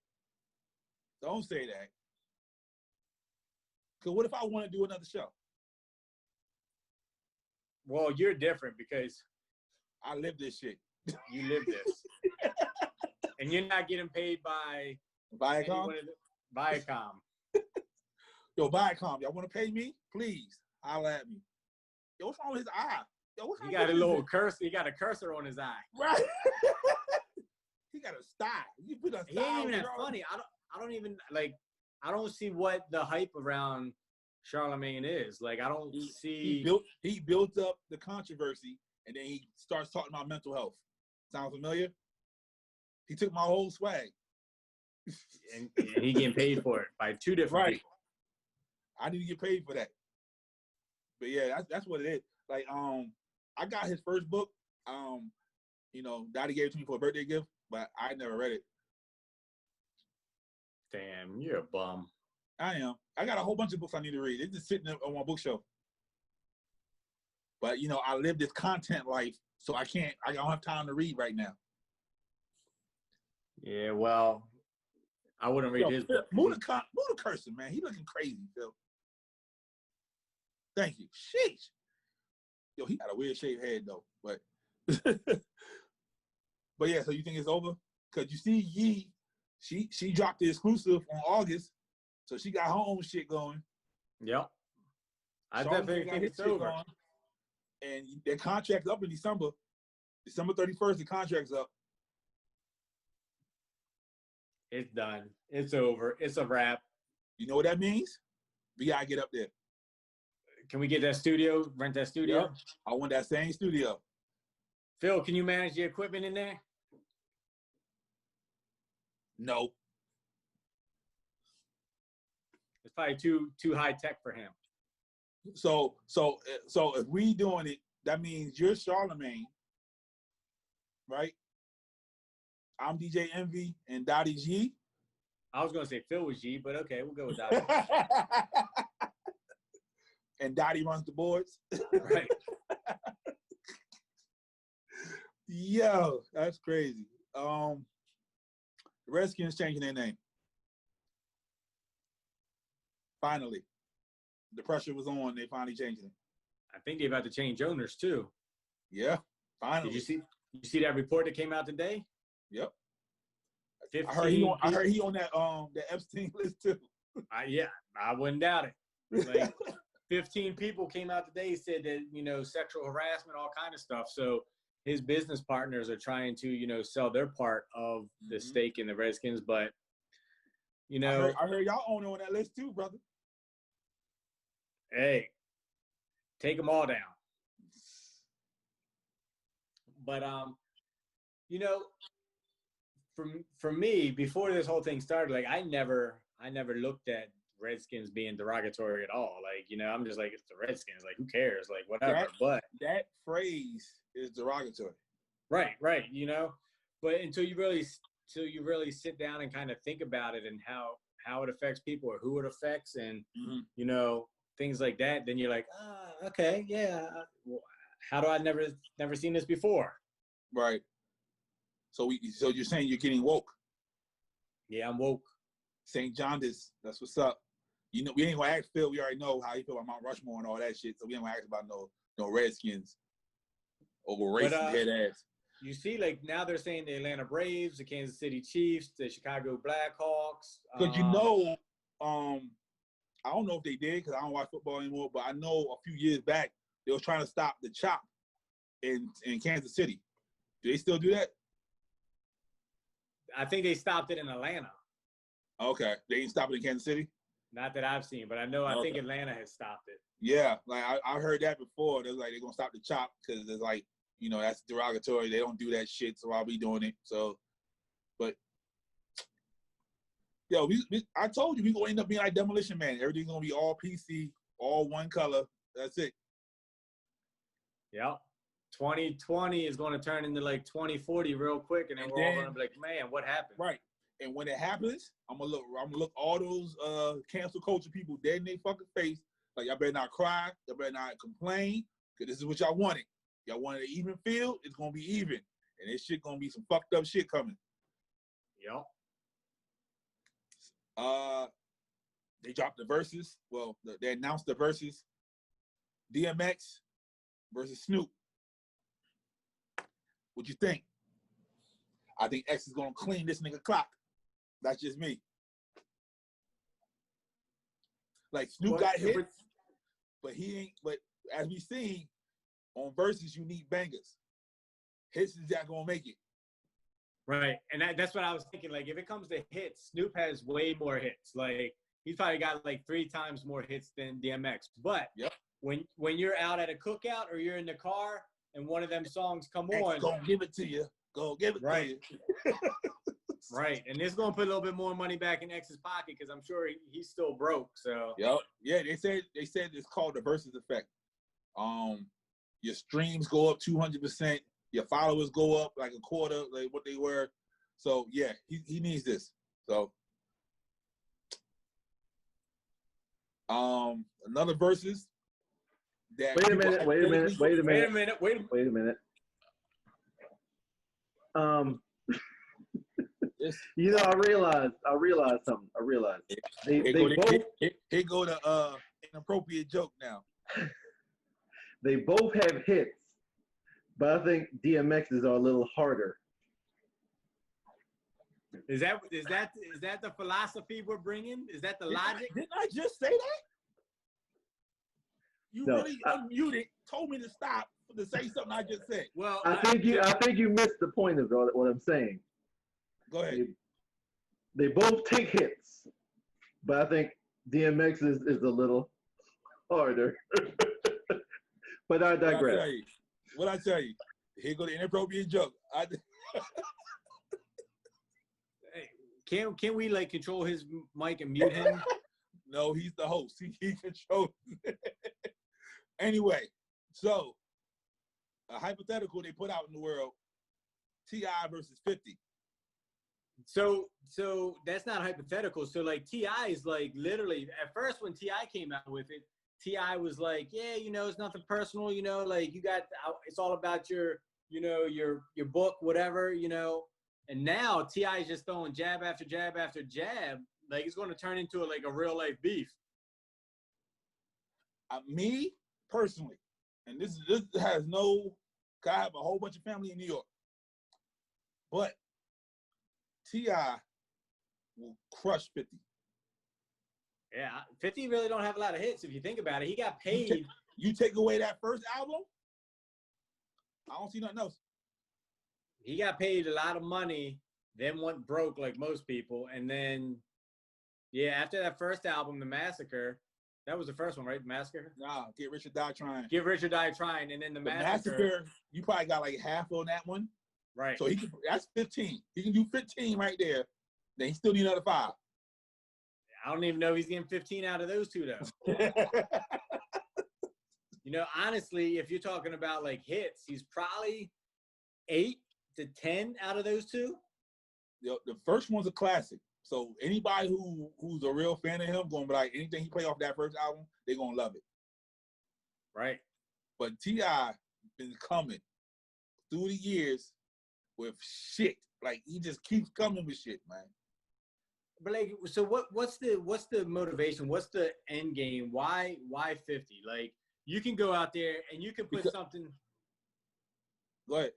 Don't say that. Because what if I want to do another show? Well, you're different because I live this shit. You live this. And you're not getting paid by Viacom? Viacom. Yo, Viacom, y'all want to pay me? Please, holla at me. Yo, what's wrong with his eye? Yo, what's he got a little cursor. He got a cursor on his eye. Right. He got a style. You put a style. He ain't even that funny. I don't even like. I don't see what the hype around Charlemagne is. Like, I don't see. He built up the controversy, and then he starts talking about mental health. Sound familiar? He took my whole swag. and he getting paid for it by two different people. I need to get paid for that. But yeah, that's what it is. Like, I got his first book. Daddy gave it to me for a birthday gift, but I never read it. Damn, you're a bum. I am. I got a whole bunch of books I need to read. It's just sitting on my bookshelf. But I live this content life, so I don't have time to read right now. Yeah, well, I wouldn't read his book. Move the cursor, man. He looking crazy, Phil. Thank you. Sheesh. Yo, he got a weird shaped head though, but but yeah. So you think it's over? Cause you see, Yee, she dropped the exclusive on August, so she got her own shit going. Yep. I definitely think it's over. And their contract's up in December. December 31st, the contract's up. It's done. It's over. It's a wrap. You know what that means? We gotta get up there. Can we get that studio? Rent that studio? Yep. I want that same studio. Phil, can you manage the equipment in there? No. It's probably too high tech for him. So if we doing it, that means you're Charlemagne, right? I'm DJ Envy and Dottie's G. I was gonna say Phil was G, but okay, we'll go with Dottie. And Dottie runs the boards. Right. Yo, that's crazy. The Redskins changing their name. Finally. The pressure was on. They finally changed it. I think they're about to change owners too. Yeah, finally. Did you see that report that came out today? Yep. 15, I heard he on that Epstein list too. I wouldn't doubt it. Like 15 people came out today, said that sexual harassment, all kind of stuff. So his business partners are trying to sell their part of the stake in the Redskins, but I heard y'all owner on that list too, brother. Hey, take them all down. But for me, before this whole thing started, like I never looked at Redskins being derogatory at all. Like, I'm just like, it's the Redskins. Like, who cares? Like, whatever. But that phrase is derogatory. Right. But until you really sit down and kind of think about it and how it affects people or who it affects and things like that, then you're like, okay, yeah. How do I never seen this before? Right. So you're saying you're getting woke? Yeah, I'm woke. St. John's, that's what's up. We ain't gonna ask Phil. We already know how you feel about Mount Rushmore and all that shit. So we ain't gonna ask about no Redskins over racist head ass. You see, like now they're saying the Atlanta Braves, the Kansas City Chiefs, the Chicago Blackhawks. Because I don't know if they did because I don't watch football anymore. But I know a few years back they were trying to stop the chop in Kansas City. Do they still do that? I think they stopped it in Atlanta. Okay, they didn't stop it in Kansas City. Not that I've seen, but I know I think Atlanta has stopped it. Yeah, like I heard that before. They're like they're gonna stop the chop because it's like that's derogatory. They don't do that shit, so I'll be doing it. So, but yo, I told you we gonna end up being like Demolition Man. Everything's gonna be all PC, all one color. That's it. Yep. 2020 is going to turn into like 2040 real quick, and then we're all going to be like, man, what happened? Right. And when it happens, I'm gonna look all those cancel culture people dead in their fucking face. Like, y'all better not cry, y'all better not complain, because this is what y'all wanted. Y'all wanted an even field, it's gonna be even. And this shit gonna be some fucked up shit coming. Yep. They dropped the verses. Well, they announced the verses. DMX versus Snoop. What you think? I think X is gonna clean this nigga clock. That's just me. Like Snoop got hit, but he ain't. But as we seen on verses, you need bangers. Hits is that gonna make it? Right, and that's what I was thinking. Like, if it comes to hits, Snoop has way more hits. Like, he's probably got like 3 times more hits than DMX. But when you're out at a cookout or you're in the car and one of them songs come on, gonna give it to you. Go give it to you. Right, and it's gonna put a little bit more money back in X's pocket because I'm sure he's still broke. So yeah, they said it's called the versus effect. Your streams go up 200%. Your followers go up like a quarter, like what they were. So yeah, he needs this. So another versus. Wait a minute. I realized something. They go to inappropriate joke now. They both have hits, but I think DMX's are a little harder. Is that the philosophy we're bringing? Is that the logic? Didn't I just say that? You really unmuted, told me to stop to say something I just said. Well, I think you missed the point of what I'm saying. Go ahead. They both take hits, but I think DMX is a little harder. But I digress. What I tell you? Here go the inappropriate joke. Hey, can we like control his mic and mute him? No, he's the host. He controls it. Anyway, so a hypothetical they put out in the world: T.I. versus 50. So that's not hypothetical. So like T.I. is like literally at first when T.I. came out with it, T.I. was like, yeah, it's nothing personal, like you got, it's all about your book, whatever, and now T.I. is just throwing jab after jab after jab. Like it's going to turn into a real life beef. Me personally, and this has no, I have a whole bunch of family in New York, but T.I. will crush 50. Yeah, 50 really don't have a lot of hits if you think about it. He got paid. You take away that first album, I don't see nothing else. He got paid a lot of money, then went broke like most people, and then, after that first album, The Massacre, that was the first one, right? The Massacre? Nah, Get Rich or Die Trying. Get Rich or Die Trying, and then the Massacre. You probably got like half on that one. Right. So that's 15. He can do 15 right there. Then he still need another 5. I don't even know if he's getting 15 out of those 2 though. Honestly, if you're talking about like hits, he's probably 8 to 10 out of those 2. The first one's a classic. So anybody who's a real fan of him gonna be like anything he play off that first album, they're gonna love it. Right. But T.I. been coming through the years with shit. Like he just keeps coming with shit, man. But like, so what's the motivation? What's the end game? Why 50? Like you can go out there and you can put something. Go ahead.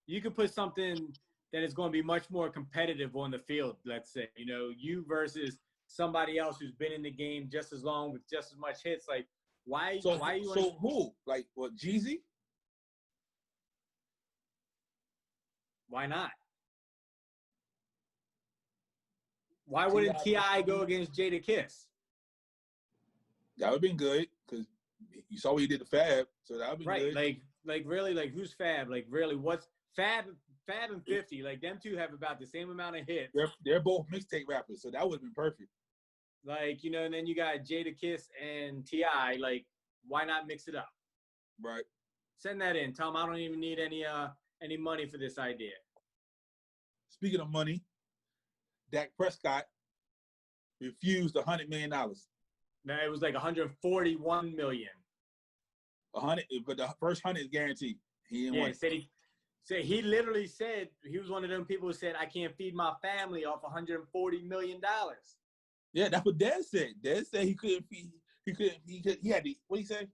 You can put something that is going to be much more competitive on the field. Let's say, you versus somebody else who's been in the game just as long with just as much hits. Like Why? So why you? So who? Like what? Jeezy? Why not? Why wouldn't T.I. go against Jadakiss? That would have been good because you saw what he did to Fab, so that would be good. Like really, like who's Fab? Like really, what's Fab and 50? Like them two have about the same amount of hits. They're both mixtape rappers, so that would have been perfect. Like, you know, and then you got Jadakiss and T.I. Like, why not mix it up? Right. Send that in, Tom. I don't even need any money for this idea. Speaking of money, Dak Prescott refused $100 million. No, it was like 141 million. 100, but the first 100 is guaranteed. He didn't want it. He literally said he was one of them people who said, I can't feed my family off $140 million. Yeah, that's what Dad said. Dad said he couldn't feed. He had to. What he say?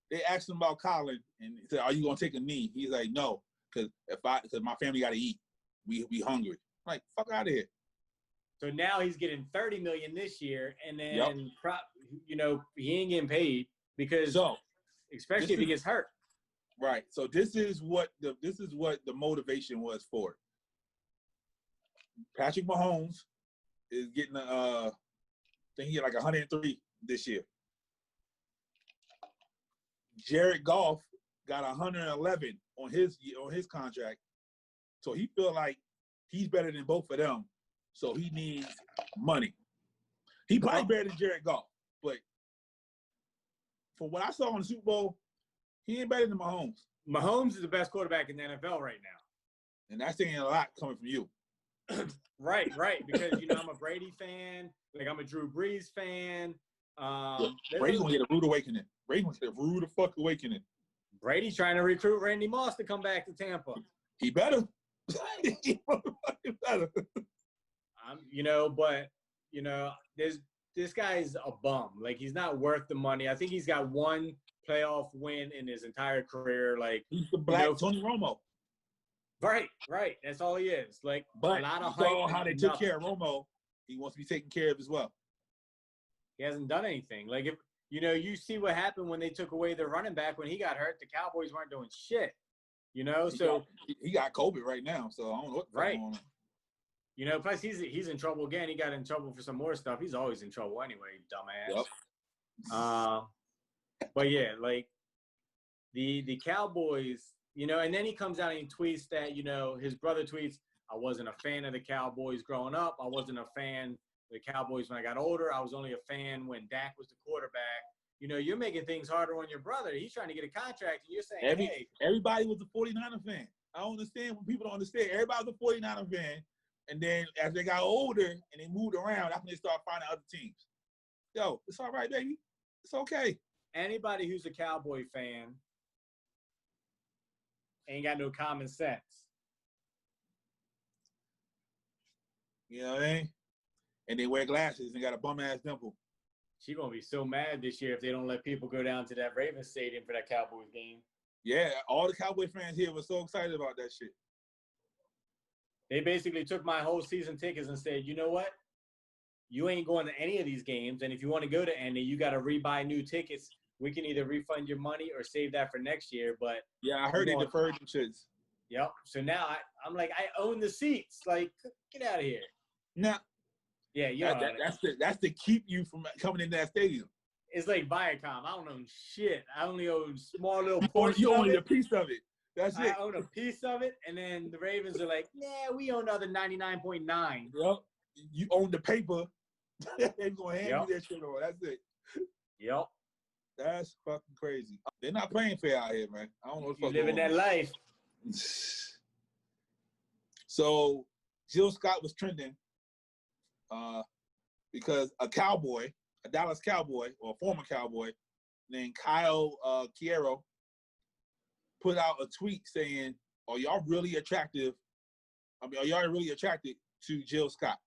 They asked him about Colin and he said, "Are you gonna take a knee?" He's like, "No, because my family got to eat. We hungry." I'm like, fuck out of here. So now he's getting 30 million this year, and then he ain't getting paid because especially if he gets hurt. Right. So this is what the motivation was for it. Patrick Mahomes is getting I think he had like 103 this year. Jared Goff got 111 on his contract, so he feel like he's better than both of them. So he needs money. He probably better than Jared Goff, but for what I saw in the Super Bowl, he ain't better than Mahomes. Mahomes is the best quarterback in the NFL right now, and that's saying a lot coming from you. Right, because I'm a Brady fan, like I'm a Drew Brees fan. Brady's gonna get a rude awakening. Brady's gonna get a rude fuck awakening. Brady's trying to recruit Randy Moss to come back to Tampa. He better. He better. This guy's a bum. Like he's not worth the money. I think he's got one playoff win in his entire career. Like he's the black Tony Romo. Right. That's all he is. Like but a lot of hype. How they took care of Romo, he wants to be taken care of as well. He hasn't done anything. Like if you see what happened when they took away the running back when he got hurt. The Cowboys weren't doing shit. He got COVID right now, so I don't know what's going on. Plus he's in trouble again. He got in trouble for some more stuff. He's always in trouble anyway, dumbass. Yep. But yeah, like the Cowboys, and then he comes out and he tweets that, his brother tweets, I wasn't a fan of the Cowboys growing up. I wasn't a fan of the Cowboys when I got older. I was only a fan when Dak was the quarterback. You're making things harder on your brother. He's trying to get a contract, and you're saying, everybody was a 49er fan. I don't understand when people don't understand. Everybody was a 49er fan, and then as they got older and they moved around, that's when they start finding other teams. Yo, it's all right, baby. It's okay. Anybody who's a Cowboy fan ain't got no common sense. You know what I mean? And they wear glasses and got a bum-ass dimple. She's going to be so mad this year if they don't let people go down to that Ravens stadium for that Cowboys game. Yeah, all the Cowboy fans here were so excited about that shit. They basically took my whole season tickets and said, you know what? You ain't going to any of these games, and if you want to go to any, you got to rebuy new tickets. We can either refund your money or save that for next year. But yeah, I heard they deferred them shits. Yep. So now I'm like, I own the seats. Like, get out of here. Nah. Yeah, that's to keep you from coming in that stadium. It's like Viacom. I don't own shit. I only own small little portion. You own a piece of it. That's it. I own a piece of it, and then the Ravens are like, nah, we own the other 99.9. Yep. You own the paper. They're gonna hand you that shit over. That's it. Yep. That's fucking crazy. They're not playing fair out here, man. I don't know what's living that life. So Jill Scott was trending because a Dallas Cowboy, or a former Cowboy, named Kyle Quiero, put out a tweet saying, are y'all really attracted to Jill Scott?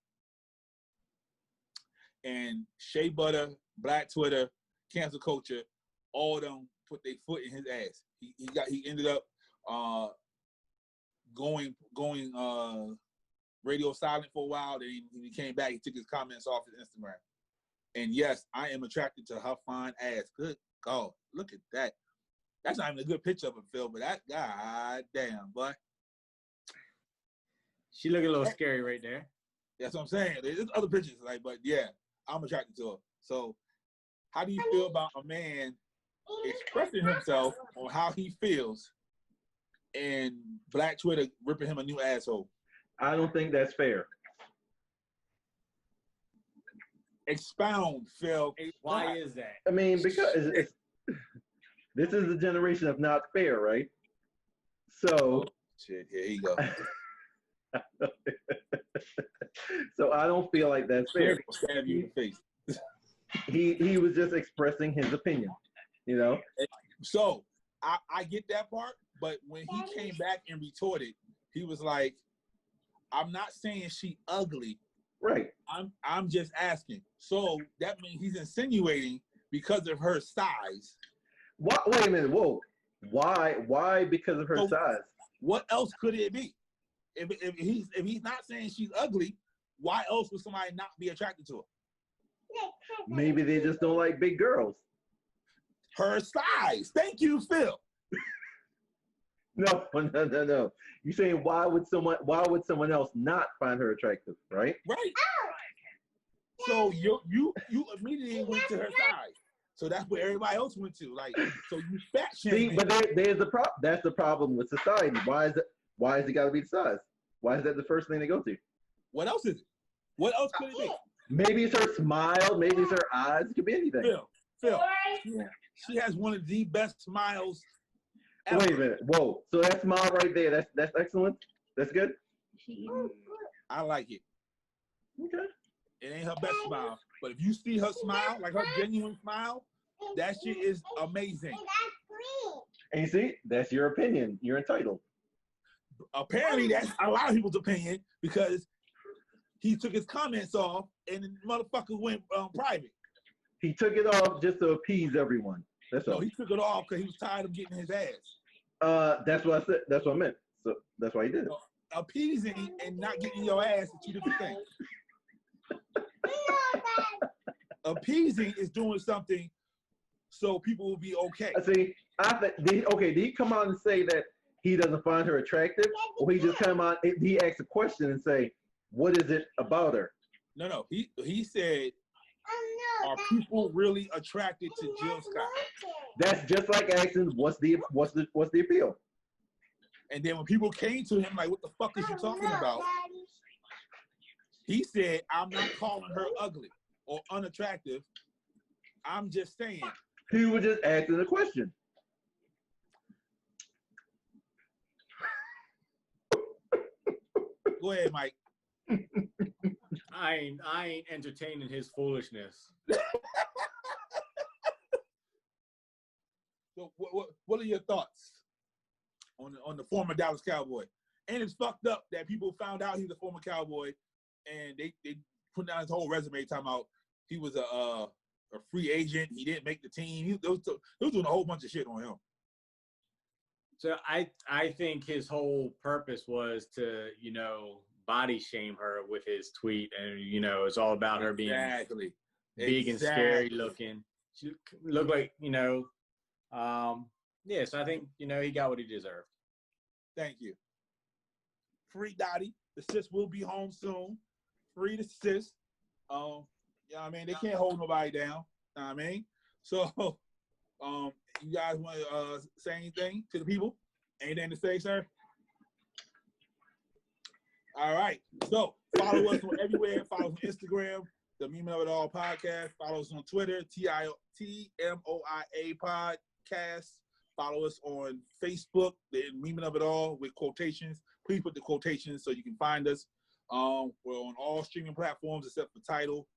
And Shea Butter, Black Twitter, Cancel Culture, all of them put their foot in his ass. He ended up going radio silent for a while. Then he came back. He took his comments off his Instagram. And yes, I am attracted to her fine ass. Good God, look at that. That's not even a good picture of him, Phil, but that, god damn, boy. She looking a little scary right there. That's what I'm saying. There's other pictures, like, but yeah, I'm attracted to her. So, how do you feel about a man expressing himself on how he feels and Black Twitter ripping him a new asshole? I don't think that's fair. Expound, Phil. Why is that? I mean, because this is the generation of not fair, right? So, shit, here you go. So I don't feel like that's fair. Stab you in the face. He was just expressing his opinion, you know. So I get that part, but when he came back and retorted, he was like, "I'm not saying she ugly, right? I'm just asking." So that means he's insinuating because of her size. What? Wait a minute. Whoa. Why? Because of her size? What else could it be? If he's not saying she's ugly, why else would somebody not be attracted to her? Maybe they just don't like big girls. Her size. Thank you, Phil. No. You're saying why would someone else not find her attractive, right? Right. So you immediately went to her size. So that's where everybody else went to. Like, so you fat shaming. See, but there's the problem. That's the problem with society. Why is it got to be the size? Why is that the first thing they go to? What else is it? What else could it be? Maybe it's her smile. Maybe it's her eyes. It could be anything. Phil, she has one of the best smiles ever. Wait a minute. Whoa. So that smile right there, that's excellent? That's good? I like it. Okay. It ain't her best smile. But if you see her smile, like her genuine smile, that shit is amazing. And you see, that's your opinion. You're entitled. Apparently, that's a lot of people's opinion because he took his comments off and the motherfucker went private. He took it off just to appease everyone. That's all. He took it off because he was tired of getting his ass. That's what I said. That's what I meant. So that's why he did it. Appeasing and not getting your ass are two different things. Appeasing is doing something so people will be okay. See, did he come out and say that he doesn't find her attractive, or he just come out? He asked a question and say, "What is it about her?" No. He said, "Are people really attracted to Jill Scott?" That's just like asking, "What's the appeal?" And then when people came to him like, "What the fuck is you talking about?" He said, "I'm not calling her ugly or unattractive. I'm just saying." He was just asking a question. Go ahead, Mike. I ain't entertaining his foolishness. So what are your thoughts on the former Dallas Cowboy? And it's fucked up that people found out he's a former Cowboy, and they put down his whole resume talking about he was a free agent. He didn't make the team. They was doing a whole bunch of shit on him. So I think his whole purpose was to, body shame her with his tweet. And, it's all about her being big and scary looking. She looked like, so I think, he got what he deserved. Thank you. Free Dottie. The sis will be home soon. Free the sis. You know what I mean? They can't hold nobody down. You know what I mean? So, you guys want to say anything to the people? Anything to say, sir? All right. So, follow us on everywhere. Follow us on Instagram, the Meme of It All podcast. Follow us on Twitter, TMOIA podcast. Follow us on Facebook, the Meme of It All with quotations. Please put the quotations so you can find us. We're on all streaming platforms except for Tidal.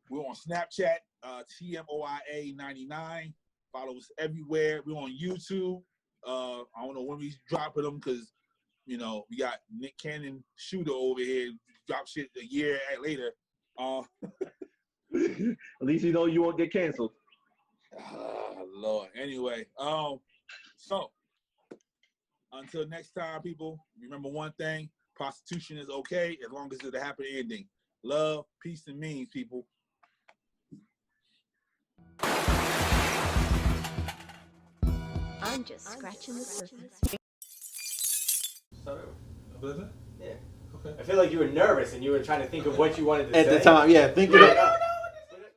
We're on Snapchat, TMOIA99. Follow us everywhere. We're on YouTube. I don't know when we dropping them because, we got Nick Cannon Shooter over here drop shit a year later. At least you know you won't get canceled. Lord. Anyway, so until next time, people, remember one thing: prostitution is okay as long as it's a happy ending. Love, peace, and means, people. I'm just scratching the surface. Start over. Yeah. Okay. I feel like you were nervous and you were trying to think of what you wanted to say. At the time, yeah. Thinking of,